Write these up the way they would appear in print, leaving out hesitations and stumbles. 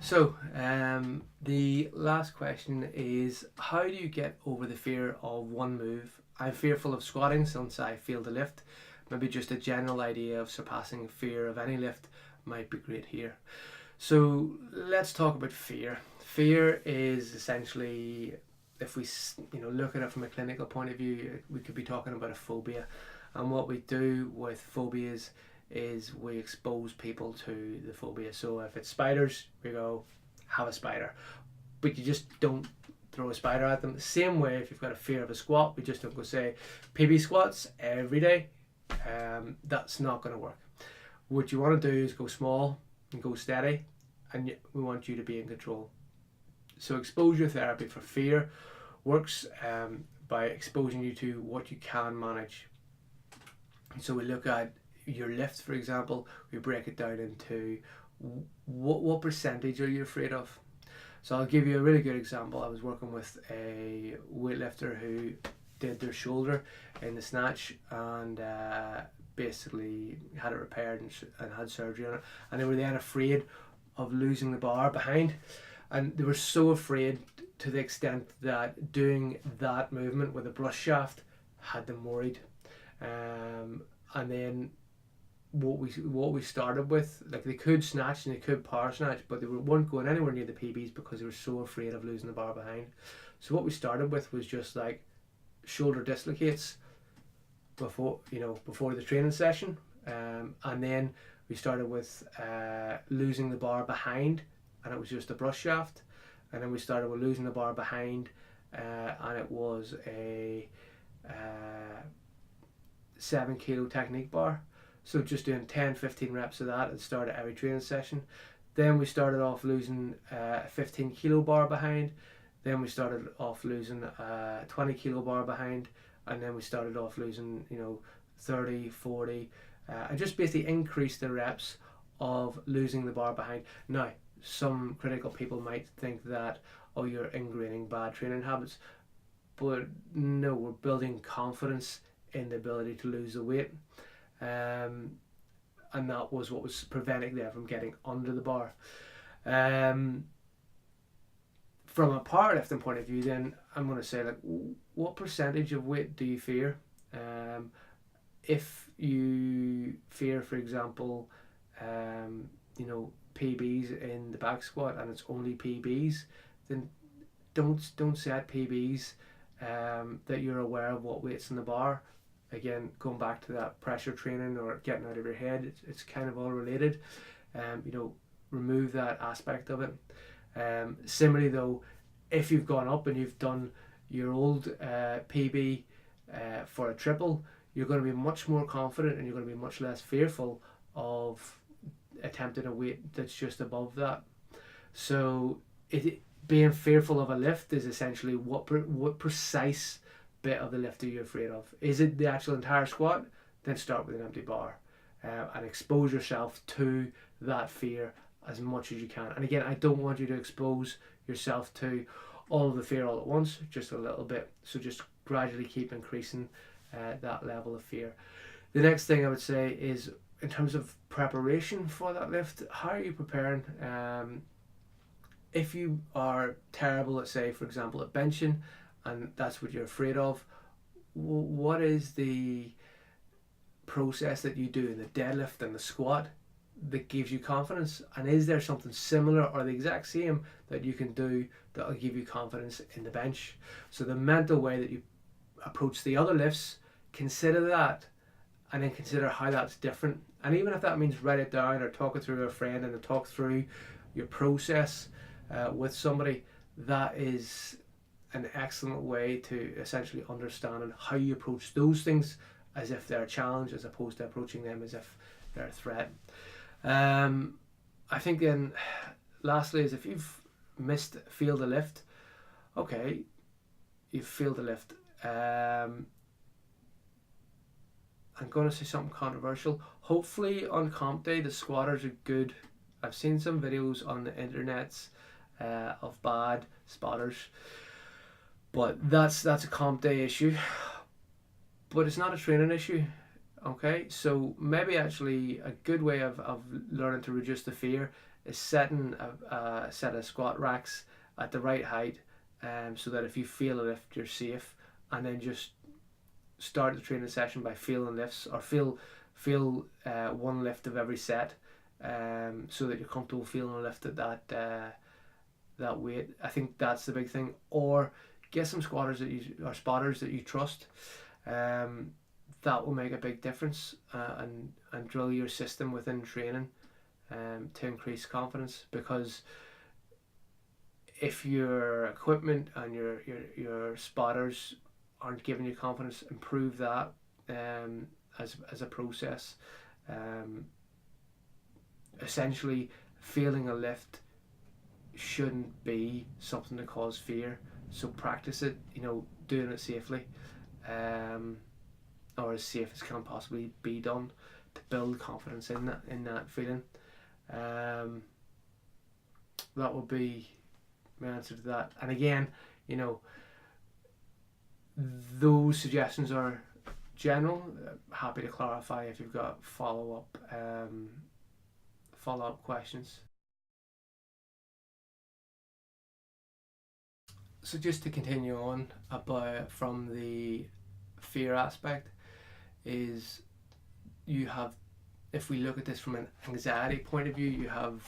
The last question is, how do you get over the fear of one move? I'm fearful of squatting since I failed to lift. Maybe just a general idea of surpassing fear of any lift might be great here. So let's talk about fear. Fear is essentially, if we look at it from a clinical point of view, we could be talking about a phobia. And what we do with phobias is we expose people to the phobia. So if it's spiders, we go, have a spider. But you just don't throw a spider at them. The same way, if you've got a fear of a squat, we just don't go say PB squats every day. That's not going to work. What you want to do is go small and go steady, and we want you to be in control. So exposure therapy for fear works by exposing you to what you can manage. So we look at your lift, for example. We break it down into what percentage are you afraid of. So I'll give you a really good example. I was working with a weightlifter who did their shoulder in the snatch and basically had it repaired and had surgery on it, and they were then afraid of losing the bar behind, and they were so afraid to the extent that doing that movement with a brush shaft had them worried. And then what we started with, like, they could snatch and they could power snatch, but they weren't going anywhere near the PBs because they were so afraid of losing the bar behind. So what we started with was just like shoulder dislocates before the training session, and then we started with losing the bar behind, and it was just a brush shaft, and then we started with losing the bar behind, and it was a 7 kilo technique bar. So just doing 10-15 reps of that at the start of every training session. Then we started off losing a 15 kilo bar behind. Then we started off losing a 20 kilo bar behind. And then we started off losing 30, 40. And just basically increase the reps of losing the bar behind. Now, some critical people might think that, oh, you're ingraining bad training habits. But no, we're building confidence in the ability to lose the weight. And that was what was preventing them from getting under the bar. From a powerlifting point of view, then I'm going to say, like, what percentage of weight do you fear? If you fear, for example, PBs in the back squat and it's only PBs, then don't set PBs that you're aware of what weight's in the bar. Again, going back to that pressure training or getting out of your head, it's kind of all related. Remove that aspect of it. Similarly though, if you've gone up and you've done your old PB for a triple, you're going to be much more confident and you're going to be much less fearful of attempting a weight that's just above that. So being fearful of a lift is essentially what precise bit of the lift are you afraid of. Is it the actual entire squat? Then start with an empty bar and expose yourself to that fear as much as you can. And again, I don't want you to expose yourself to all of the fear all at once, just a little bit. So just gradually keep increasing that level of fear. The next thing I would say is, in terms of preparation for that lift, how are you preparing? If you are terrible, let's say, for example, at benching, and that's what you're afraid of, what is the process that you do in the deadlift and the squat that gives you confidence? And is there something similar or the exact same that you can do that will give you confidence in the bench? So the mental way that you approach the other lifts, consider that, and then consider how that's different. And even if that means write it down or talk it through with a friend and then talk through your process with somebody, that is an excellent way to essentially understand how you approach those things as if they're a challenge, as opposed to approaching them as if they're a threat. I think then lastly is, if you've failed a lift, okay, you've failed a lift. I'm going to say something controversial. Hopefully on comp day the squatters are good. I've seen some videos on the internets of bad spotters, but that's a comp day issue, but it's not a training issue. Okay, so maybe actually a good way of learning to reduce the fear is setting a set of squat racks at the right height, so that if you feel a lift, you're safe, and then just start the training session by feeling lifts, or feel one lift of every set, so that you're comfortable feeling a lift at that weight. I think that's the big thing. Or get some squatters or spotters that you trust. That will make a big difference, and drill your system within training, to increase confidence. Because if your equipment and your spotters aren't giving you confidence, improve that, as a process. Essentially, feeling a lift shouldn't be something to cause fear. So practice it, doing it safely, or as safe as can possibly be done, to build confidence in that feeling. That would be my answer to that. And again, those suggestions are general. Happy to clarify if you've got follow-up questions. So just to continue on from the fear aspect, is you have, if we look at this from an anxiety point of view, you have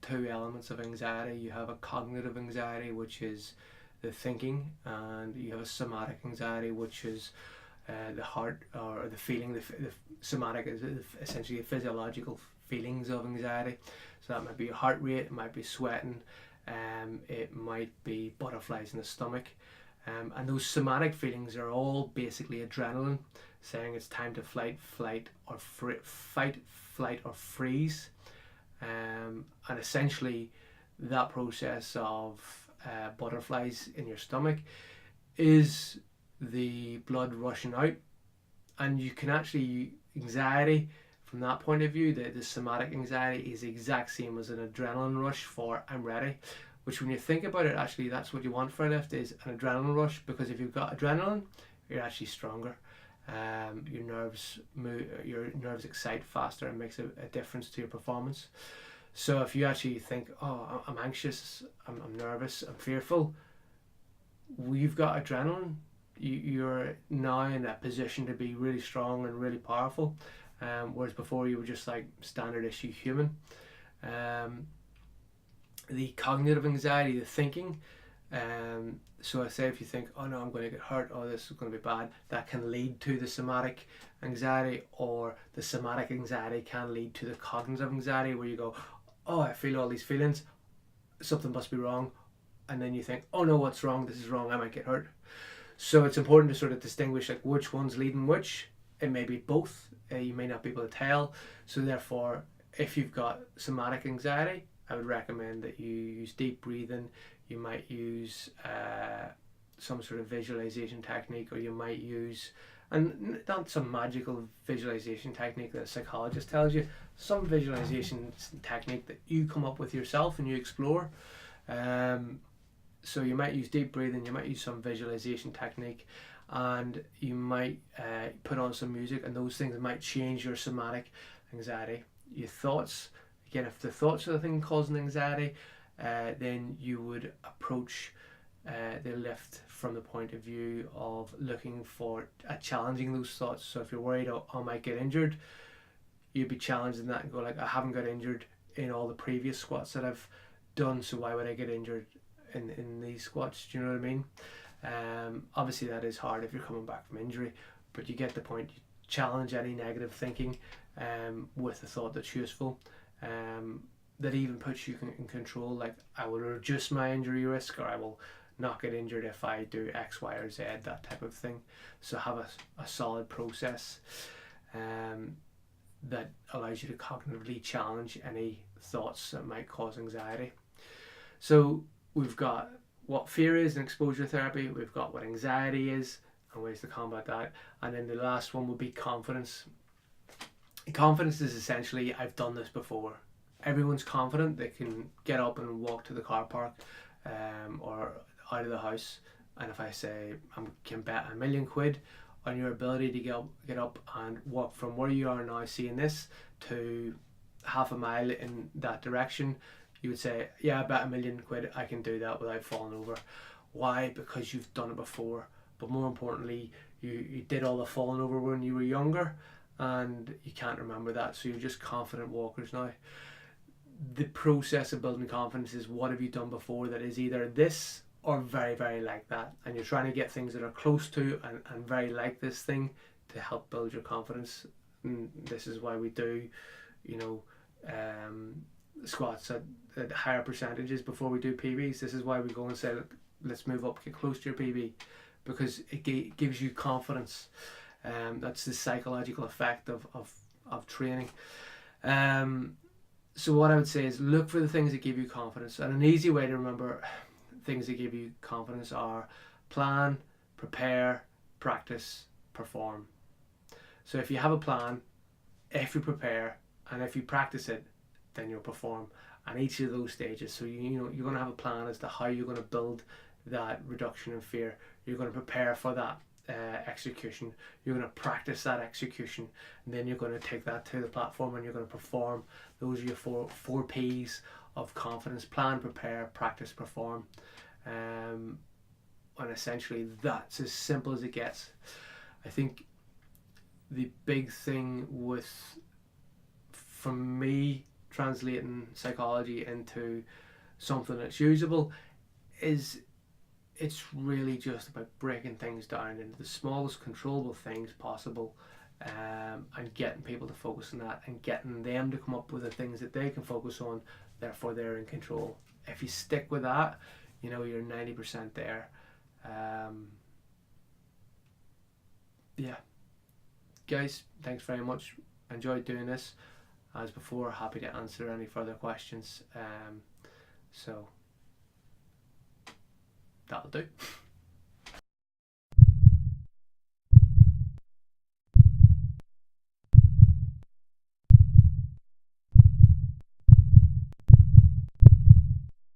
two elements of anxiety. You have a cognitive anxiety, which is the thinking, and you have a somatic anxiety, which is the heart, or the feeling. The somatic is essentially the physiological feelings of anxiety. So that might be your heart rate, it might be sweating, it might be butterflies in the stomach, and those somatic feelings are all basically adrenaline saying it's time to fight, flight, or freeze. And essentially that process of butterflies in your stomach is the blood rushing out. And you can actually, anxiety from that point of view, the somatic anxiety is the exact same as an adrenaline rush for I'm ready, which when you think about it, actually that's what you want for a lift, is an adrenaline rush. Because if you've got adrenaline, you're actually stronger. Your nerves excite faster and makes a difference to your performance. So if you actually think, oh, I'm anxious, I'm nervous, I'm fearful, you've got adrenaline, you're now in a position to be really strong and really powerful, whereas before you were just like standard issue human. The cognitive anxiety, the thinking, so I say if you think, oh no, I'm going to get hurt, oh this is going to be bad, that can lead to the somatic anxiety, or the somatic anxiety can lead to the cognitive anxiety, where you go, oh, I feel all these feelings, something must be wrong, and then you think, oh no, what's wrong, this is wrong, I might get hurt. So it's important to sort of distinguish like which one's leading which. It may be both, you may not be able to tell. So therefore, if you've got somatic anxiety, I would recommend that you use deep breathing. You might use some sort of visualization technique, or you might use, and not some magical visualization technique that a psychologist tells you, some visualization technique that you come up with yourself and you explore. So you might use deep breathing, you might use some visualization technique, and you might put on some music, and those things might change your somatic anxiety. Your thoughts, again, if the thoughts are the thing causing anxiety, then you would approach the lift from the point of view of looking for challenging those thoughts. So if you're worried, oh, I might get injured, you'd be challenging that and go like, I haven't got injured in all the previous squats that I've done, so why would I get injured in these squats? Do you know what I mean? Obviously that is hard if you're coming back from injury, but you get the point. You challenge any negative thinking with a thought that's useful, that even puts you in control, like I will reduce my injury risk, or I will not get injured if I do X, Y, or Z, that type of thing. So have a solid process that allows you to cognitively challenge any thoughts that might cause anxiety. So we've got what fear is in exposure therapy, we've got what anxiety is and ways to combat that, and then the last one would be confidence. Confidence is essentially, I've done this before. Everyone's confident they can get up and walk to the car park, or out of the house, and if I say I can bet £1 million on your ability to get up and walk from where you are now seeing this to half a mile in that direction, you would say, yeah, I bet £1,000,000 I can do that without falling over. Why? Because you've done it before. But more importantly, you did all the falling over when you were younger, and you can't remember that, so you're just confident walkers now. The process of building confidence is, what have you done before that is either this or very, very like that, and you're trying to get things that are close to and very like this thing to help build your confidence. And this is why we do, you know, squats at higher percentages before we do PBs. This is why we go and say, let's move up, get close to your PB, because it gives you confidence. That's the psychological effect of training. So what I would say is, look for the things that give you confidence. And an easy way to remember things that give you confidence are plan, prepare, practice, perform. So if you have a plan, if you prepare, and if you practice it, then you'll perform. And each of those stages, so you know, you're going to have a plan as to how you're going to build that reduction in fear. You're going to prepare for that execution. You're going to practice that execution, and then you're going to take that to the platform and you're going to perform. Those are your four P's of confidence: plan, prepare, practice, perform. And essentially that's as simple as it gets. I think the big thing for me, translating psychology into something that's usable is, it's really just about breaking things down into the smallest controllable things possible, and getting people to focus on that and getting them to come up with the things that they can focus on, therefore they're in control. If you stick with that, you know, you're 90% there. Yeah, guys, thanks very much. Enjoyed doing this. As before, happy to answer any further questions. So that'll do.